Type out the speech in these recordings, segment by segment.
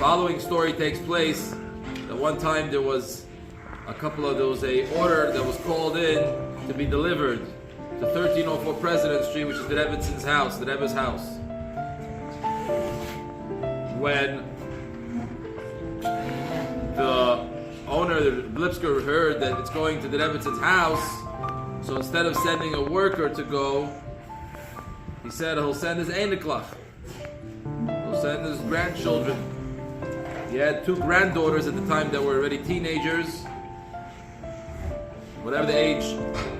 following story takes place that one time there was a order that was called in to be delivered to 1304 President Street, which is the Rebbetzins house, the Rebbe's house. When the owner, the Blipsker, heard that it's going to the Rebbetzins house, so instead of sending a worker to go, he said he'll send his Einiklach. He'll send his grandchildren. He had 2 granddaughters at the time that were already teenagers, whatever the age,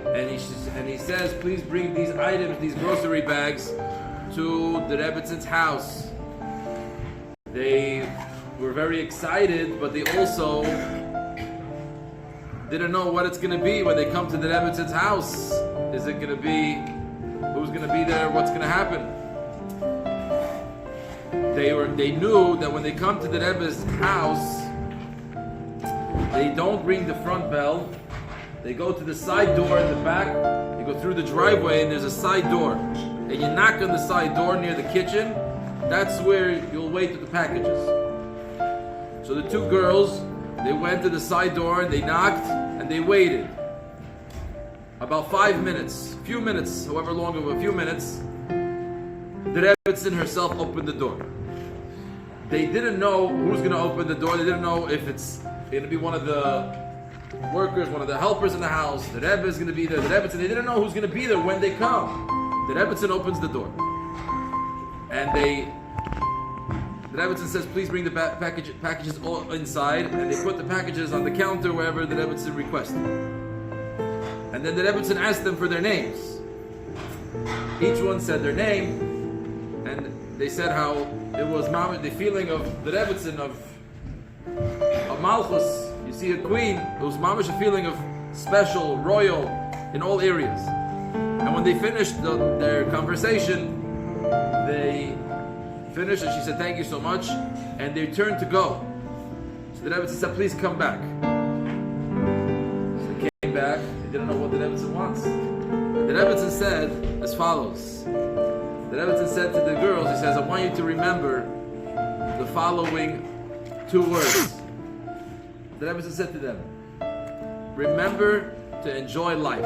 and he says, please bring these items, these grocery bags, to the Rebbetzins house. They were very excited, but they also didn't know what it's going to be when they come to the Rebbetzins house. Is it going to be, who's going to be there, what's going to happen? They knew that when they come to the Rebbe's house, they don't ring the front bell. They go to the side door in the back. You go through the driveway and there's a side door. And you knock on the side door near the kitchen. That's where you'll wait with the packages. So the 2 girls, they went to the side door and they knocked and they waited. About 5 minutes, few minutes, however long of a few minutes, the Rebbetzin herself opened the door. They didn't know who's going to open the door. They didn't know if it's going to be one of the workers, one of the helpers in the house. The Rebbe is going to be there. The Rebbetzin, they didn't know who's going to be there when they come. The Rebbetzin opens the door. And the Rebbetzin says, please bring the packages all inside. And they put the packages on the counter wherever the Rebbetzin requested. And then the Rebbetzin asked them for their names. Each one said their name. And they said how it was the feeling of the Rebbetzin of Malchus. You see a queen, it was mamish a feeling of special, royal in all areas. And when they finished their conversation, they finished and she said, thank you so much. And they turned to go. So the Rebbetzin said, please come back. So they came back. They didn't know what the Rebbetzin wants. The Rebbetzin said as follows. The Rebbetzin said to the girls, he says, I want you to remember the following 2 words. The Rebbetzin said to them, remember to enjoy life.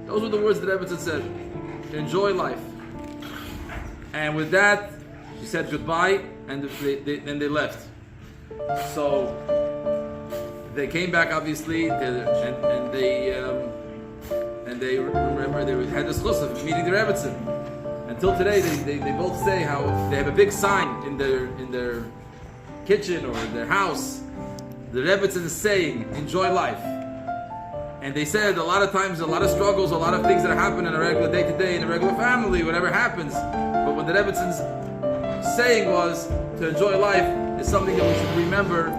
Those were the words the Rebbetzin said. Enjoy life. And with that, she said goodbye, and they left. So they came back, obviously, and they remember they had this chus of meeting the Rebbetzin. Until today, they both say how they have a big sign in their kitchen or in their house. The Rebbetzin is saying, enjoy life. And they said a lot of times, a lot of struggles, a lot of things that happen in a regular day-to-day, in a regular family, whatever happens. But what the Rebbetzin saying was, to enjoy life is something that we should remember